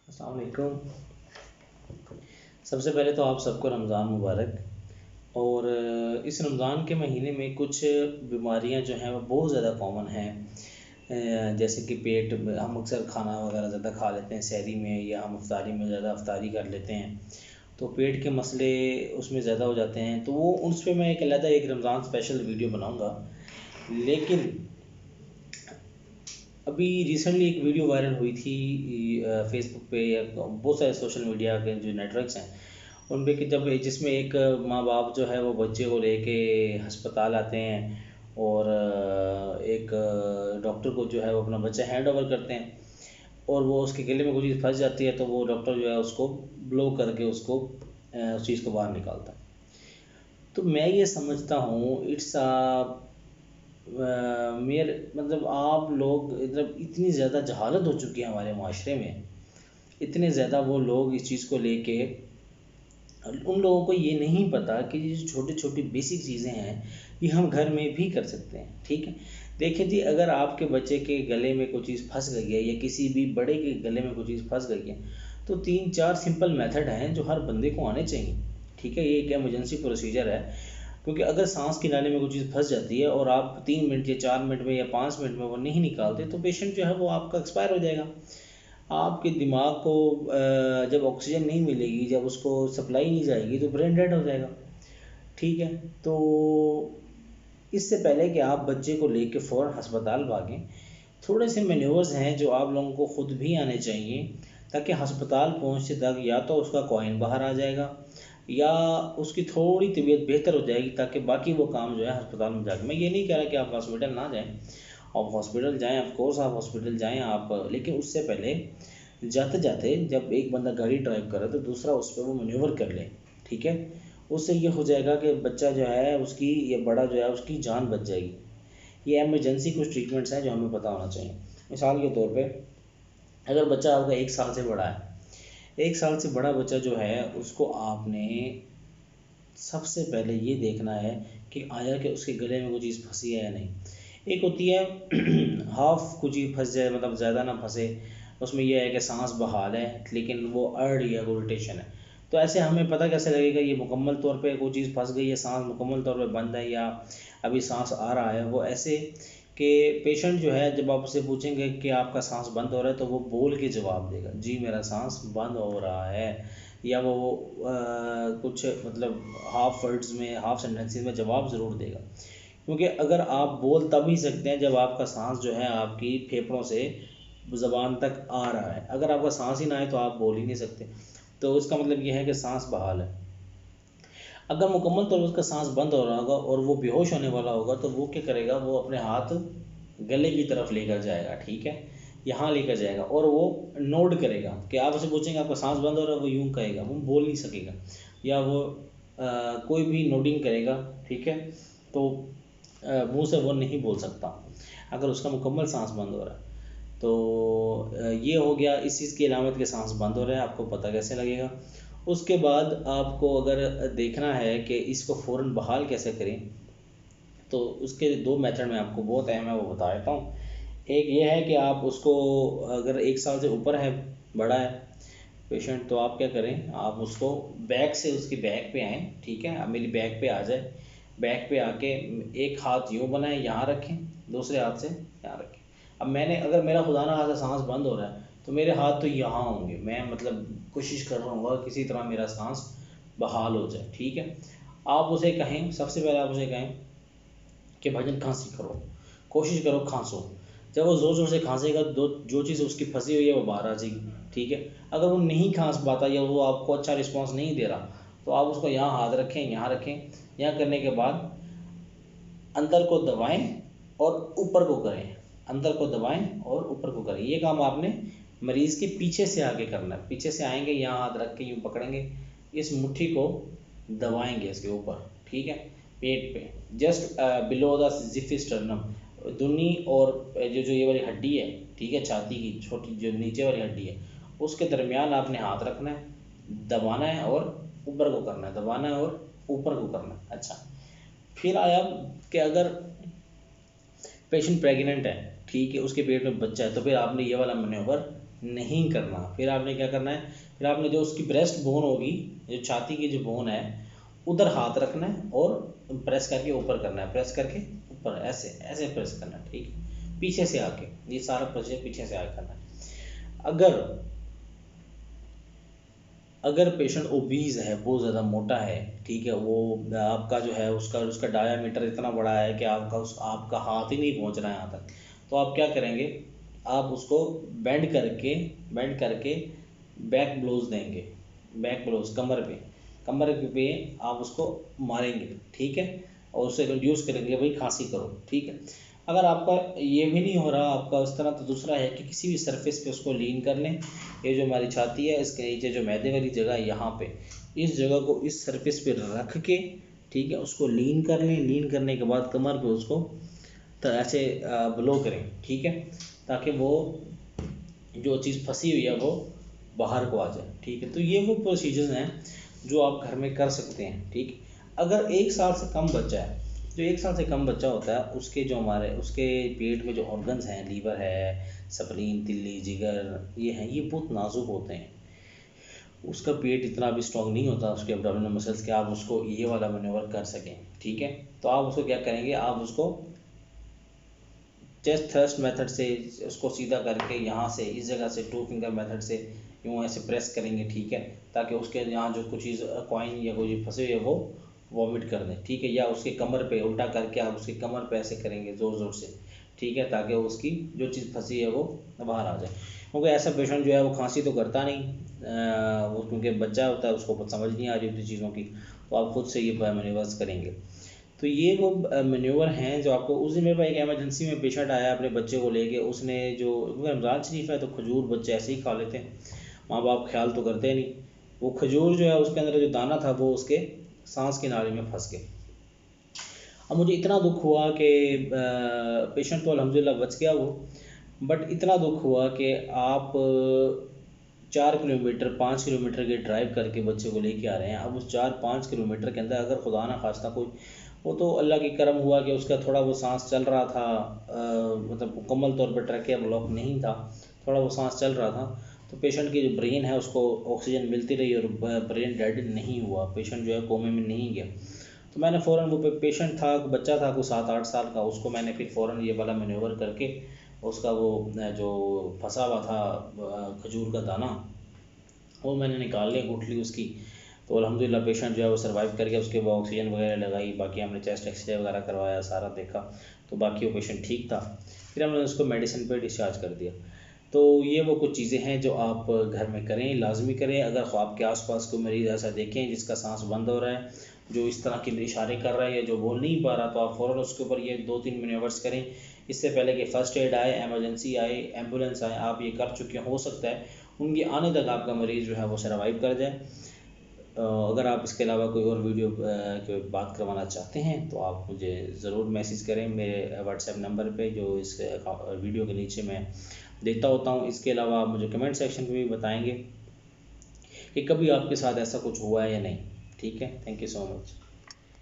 अस्सलाम वालेकुम। सबसे पहले तो आप सबको रमज़ान मुबारक। और इस रमज़ान के महीने में कुछ बीमारियां जो हैं वो बहुत ज़्यादा कॉमन हैं। जैसे कि पेट में हम अक्सर खाना वगैरह ज़्यादा खा लेते हैं सहरी में, या हम अफ्तारी में ज़्यादा अफ्तारी कर लेते हैं, तो पेट के मसले उसमें ज़्यादा हो जाते हैं। तो वो उस पर मैं एक अलग एक रमज़ान स्पेशल वीडियो बनाऊँगा। लेकिन अभी रिसेंटली एक वीडियो वायरल हुई थी फेसबुक पे या बहुत सारे सोशल मीडिया के जो नेटवर्क्स हैं उन पे, कि जब जिसमें एक माँ बाप जो है वो बच्चे को लेके अस्पताल आते हैं, और एक डॉक्टर को जो है वो अपना बच्चा हैंड ओवर करते हैं, और वो उसके गले में कोई चीज़ फंस जाती है, तो वो डॉक्टर जो है उसको ब्लो करके उसको उस चीज़ को बाहर निकालता है। तो मैं ये समझता हूँ इट्स मेरे मतलब आप लोग मतलब इतनी ज़्यादा जहालत हो चुकी है हमारे माशरे में, इतने ज़्यादा वो लोग इस चीज़ को लेके, उन लोगों को ये नहीं पता कि ये जो छोटी छोटी बेसिक चीज़ें हैं ये हम घर में भी कर सकते हैं। ठीक है, देखिए जी, अगर आपके बच्चे के गले में कोई चीज़ फंस गई है या किसी भी बड़े के गले में कोई चीज़ फंस गई है, तो 3-4 सिंपल मेथड हैं जो हर बंदे को आने चाहिए। ठीक है, ये एक एमरजेंसी प्रोसीजर है। क्योंकि अगर सांस के नाले में कोई चीज़ फंस जाती है और आप 3 मिनट या 4 मिनट में या 5 मिनट में वो नहीं निकालते, तो पेशेंट जो है वो आपका एक्सपायर हो जाएगा। आपके दिमाग को जब ऑक्सीजन नहीं मिलेगी, जब उसको सप्लाई नहीं जाएगी, तो ब्रेन डेड हो जाएगा। ठीक है, तो इससे पहले कि आप बच्चे को लेके फ़ौरन अस्पताल भागें, थोड़े से मैन्यूवर्स हैं जो आप लोगों को ख़ुद भी आने चाहिए, ताकि अस्पताल पहुंचते तक या तो उसका कॉइन बाहर आ जाएगा या उसकी थोड़ी तबीयत बेहतर हो जाएगी, ताकि बाकी वो काम जो है अस्पताल में जाके, मैं ये नहीं कह रहा कि आप हॉस्पिटल ना जाएं, आप हॉस्पिटल जाएं, ऑफ कोर्स आप हॉस्पिटल जाएं आप, लेकिन उससे पहले जाते जाते जब एक बंदा गाड़ी ड्राइव करे तो दूसरा उस पर वो मैन्यूवर कर ले। ठीक है, उससे ये हो जाएगा कि बच्चा जो है उसकी, ये बड़ा जो है उसकी जान बच जाएगी। ये एमरजेंसी कुछ ट्रीटमेंट्स हैं जो हमें पता होना चाहिए। मिसाल के तौर पे, अगर बच्चा आपका 1 साल से बड़ा है, 1 साल से बड़ा बच्चा जो है उसको आपने सबसे पहले ये देखना है कि आया कि उसके गले में कोई चीज़ फंसी है या नहीं। एक होती है हाफ कुछ चीज़ फंस जाए, मतलब ज़्यादा ना फंसे, उसमें यह है कि सांस बहाल है लेकिन वो अर्ड या रोटेशन है। तो ऐसे हमें पता कैसे लगेगा ये मुकम्मल तौर पे कोई चीज़ फंस गई है, सांस मुकम्मल तौर पे बंद है या अभी सांस आ रहा है। वो ऐसे कि पेशेंट जो है जब आप उससे पूछेंगे कि आपका सांस बंद हो रहा है, तो वो बोल के जवाब देगा, जी मेरा सांस बंद हो रहा है, या वो कुछ मतलब हाफ वर्ड्स में, हाफ सेंटेंसेस में जवाब ज़रूर देगा। क्योंकि अगर आप बोल तब ही सकते हैं जब आपका सांस जो है आपकी फेफड़ों से ज़बान तक आ रहा है। अगर आपका सांस ही ना आए तो आप बोल ही नहीं सकते। तो इसका मतलब ये है कि सांस बहाल है। अगर मुकम्मल तौर पर उसका सांस बंद हो रहा होगा और वो बेहोश होने वाला होगा, तो वो क्या करेगा, वो अपने हाथ गले की तरफ लेकर जाएगा। ठीक है, यहाँ लेकर जाएगा और वो नोट करेगा कि आप उसे पूछेंगे आपका सांस बंद हो रहा है, वो यूँ कहेगा, वो बोल नहीं सकेगा, या वो कोई भी नोडिंग करेगा। ठीक है, तो मुंह से वो नहीं बोल सकता अगर उसका मुकम्मल सांस बंद हो रहा है। तो ये हो गया इस चीज़ की अलामत के सांस बंद हो रहा है, आपको पता कैसे लगेगा। उसके बाद आपको अगर देखना है कि इसको फ़ौरन बहाल कैसे करें, तो उसके 2 मेथड में आपको बहुत अहम है वो बता देता हूँ। एक ये है कि आप उसको, अगर 1 साल से ऊपर है, बड़ा है पेशेंट, तो आप क्या करें, आप उसको बैक से उसकी बैक पे आएँ। ठीक है, अब मेरी बैक पे आ जाए, बैक पे आके एक हाथ यूँ बनाएं, यहाँ रखें, दूसरे हाथ से यहाँ रखें। अब मैंने, अगर मेरा खुदा ना खास्ता सांस बंद हो रहा है, तो मेरे हाथ तो यहाँ होंगे, मैं मतलब कोशिश कर रहा हूँ किसी तरह मेरा सांस बहाल हो जाए। ठीक है, आप उसे कहें, सबसे पहले आप उसे कहें कि भाईजान खांसी करो, कोशिश करो खांसो। जब वो ज़ोर ज़ोर से खांसेगा, दो जो चीज़ उसकी फंसी हुई है वो बाहर आ जाएगी। ठीक है, अगर वो नहीं खांस पाता या वो आपको अच्छा रिस्पॉन्स नहीं दे रहा, तो आप उसको यहाँ हाथ रखें, यहाँ रखें, यहाँ करने के बाद अंदर को दबाएं और ऊपर को करें, अंदर को दबाएं और ऊपर को करें। ये काम आपने मरीज़ के पीछे से आके करना है। पीछे से आएंगे, यहाँ हाथ रख के यूँ पकड़ेंगे, इस मुट्ठी को दबाएंगे इसके ऊपर। ठीक है, पेट पे जस्ट बिलो द जिफिस्टर्नम, दुनी और जो जो ये वाली हड्डी है, ठीक है, छाती की छोटी जो नीचे वाली हड्डी है, उसके दरमियान आपने हाथ रखना है, दबाना है और ऊपर को करना है, दबाना है और ऊपर को करना है। अच्छा, फिर आया कि अगर पेशेंट प्रेग्नेंट है, ठीक है, उसके पेट में बच्चा है, तो फिर आपने ये वाला मैन्योवर नहीं करना। फिर आपने क्या करना है, फिर आपने जो उसकी ब्रेस्ट बोन होगी, जो छाती की जो बोन है, उधर हाथ रखना है और प्रेस करके ऊपर करना है, प्रेस करके ऊपर ऐसे ऐसे प्रेस करना है, ठीक है, पीछे से आके, ये सारा प्रोसीजर पीछे से आके करना है। अगर पेशेंट ओबीज है, बहुत ज़्यादा मोटा है, ठीक है, वो आपका जो है उसका डायामीटर इतना बड़ा है कि आपका हाथ ही नहीं पहुंच रहा है यहाँ तक, तो आप क्या करेंगे, आप उसको बेंड करके बैक ब्लोज देंगे, बैक ब्लोज कमर पे आप उसको मारेंगे, ठीक है, और उससे रिड्यूस करेंगे, भाई खांसी करो, ठीक है। अगर आपका ये भी नहीं हो रहा आपका उस तरह, तो दूसरा है कि किसी भी सरफेस पे उसको लीन कर लें। ये जो हमारी छाती है, इसके नीचे जो मैदे वाली जगह है, यहाँ पे इस जगह को इस सरफेस पे रख के, ठीक है, उसको लीन कर लें। लीन करने के बाद कमर पे उसको तो ऐसे ब्लो करें, ठीक है, ताकि वो जो चीज़ फंसी हुई है वो बाहर को आ जाए, ठीक है। तो ये वो प्रोसीजर्स हैं जो आप घर में कर सकते हैं, ठीक। अगर 1 साल से कम बच्चा है, जो 1 साल से कम बच्चा होता है, उसके पेट में जो ऑर्गन्स हैं, लीवर है, स्प्लीन, तिल्ली, जिगर, ये हैं, ये बहुत नाजुक होते हैं। उसका पेट इतना भी स्ट्रॉन्ग नहीं होता, उसके एब्डोमिनल मसल्स के आप उसको ये वाला मैन्योवर कर सकें, ठीक है। तो आप उसको क्या करेंगे, आप उसको चेस्ट थ्रस्ट मेथड से उसको सीधा करके यहाँ से इस जगह से 2 फिंगर मेथड से यूँ ऐसे प्रेस करेंगे, ठीक है, ताकि उसके यहाँ जो कुछ चीज़ कॉइन या कोई फंसे हुए वो वॉमिट कर दें, ठीक है। या उसके कमर पे उल्टा करके आप उसकी कमर पे ऐसे करेंगे ज़ोर ज़ोर से, ठीक है, ताकि उसकी जो चीज़ फंसी है वो बाहर आ जाए। क्योंकि ऐसा पेशेंट जो है वो खांसी तो करता नहीं, वो क्योंकि बच्चा होता है, उसको समझ नहीं आ रही होती चीज़ों की, तो आप खुद से ये मैन्यूवर्स करेंगे। तो ये वो मैन्यूवर हैं जो आपको, उस दिन मेरे पास एक एमरजेंसी में पेशेंट आया अपने बच्चे को लेके, उसने जो रमज़ान शरीफ है तो खजूर बच्चे ऐसे ही खा लेते हैं, माँ बाप ख्याल तो करते नहीं, वो खजूर जो है उसके अंदर जो दाना था वो उसके सांस की नाली में फंस गया। अब मुझे इतना दुख हुआ कि पेशेंट तो अल्हम्दुलिल्लाह बच गया वो, बट इतना दुख हुआ कि आप 4 किलोमीटर 5 किलोमीटर के ड्राइव करके बच्चे को लेके आ रहे हैं। अब उस 4-5 किलोमीटर के अंदर अगर खुदा ना खास्ता कोई, वो तो अल्लाह की करम हुआ कि उसका थोड़ा वो सांस चल रहा था, मतलब मुकम्मल तौर पर ट्रकिया ब्लॉक नहीं था, थोड़ा वो सांस चल रहा था, तो पेशेंट की जो ब्रेन है उसको ऑक्सीजन मिलती रही और ब्रेन डेड नहीं हुआ, पेशेंट जो है कोमे में नहीं गया। तो मैंने फ़ौरन, वो पेशेंट था, बच्चा था कोई 7-8 साल का, उसको मैंने फिर फ़ौरन ये वाला मैन्योवर करके उसका वो जो फंसा हुआ था खजूर का दाना, वो मैंने निकाल लिया गुठली उसकी। तो अल्हम्दुलिल्लाह पेशेंट जो है वो सर्वाइव कर गया, उसके बाद ऑक्सीजन वगैरह लगाई, बाकी हमने चेस्ट एक्सरे वगैरह करवाया, सारा देखा, तो बाकी वो पेशेंट ठीक था। फिर हमने उसको मेडिसिन पे डिस्चार्ज कर दिया। तो ये वो कुछ चीज़ें हैं जो आप घर में करें, लाजमी करें। अगर आपके आसपास कोई मरीज़ ऐसा देखें जिसका सांस बंद हो रहा है, जो इस तरह के इशारे कर रहा है या जो बोल नहीं पा रहा, तो आप फ़ौरन उसके ऊपर ये 2-3 मैन्यूवर्स करें। इससे पहले कि फ़र्स्ट एड आए, एमरजेंसी आए, एम्बुलेंस आए, आप ये कर चुके हो सकता है उनके आने तक आपका मरीज़ जो है वो सर्वाइव कर जाए। अगर आप इसके अलावा कोई और वीडियो की बात करवाना चाहते हैं तो आप मुझे ज़रूर मैसेज करें मेरे व्हाट्सएप नंबर पे, जो इस वीडियो के नीचे मैं देता होता हूँ। इसके अलावा आप मुझे कमेंट सेक्शन में भी बताएंगे कि कभी आपके साथ ऐसा कुछ हुआ है या नहीं, ठीक है। Thank you so much.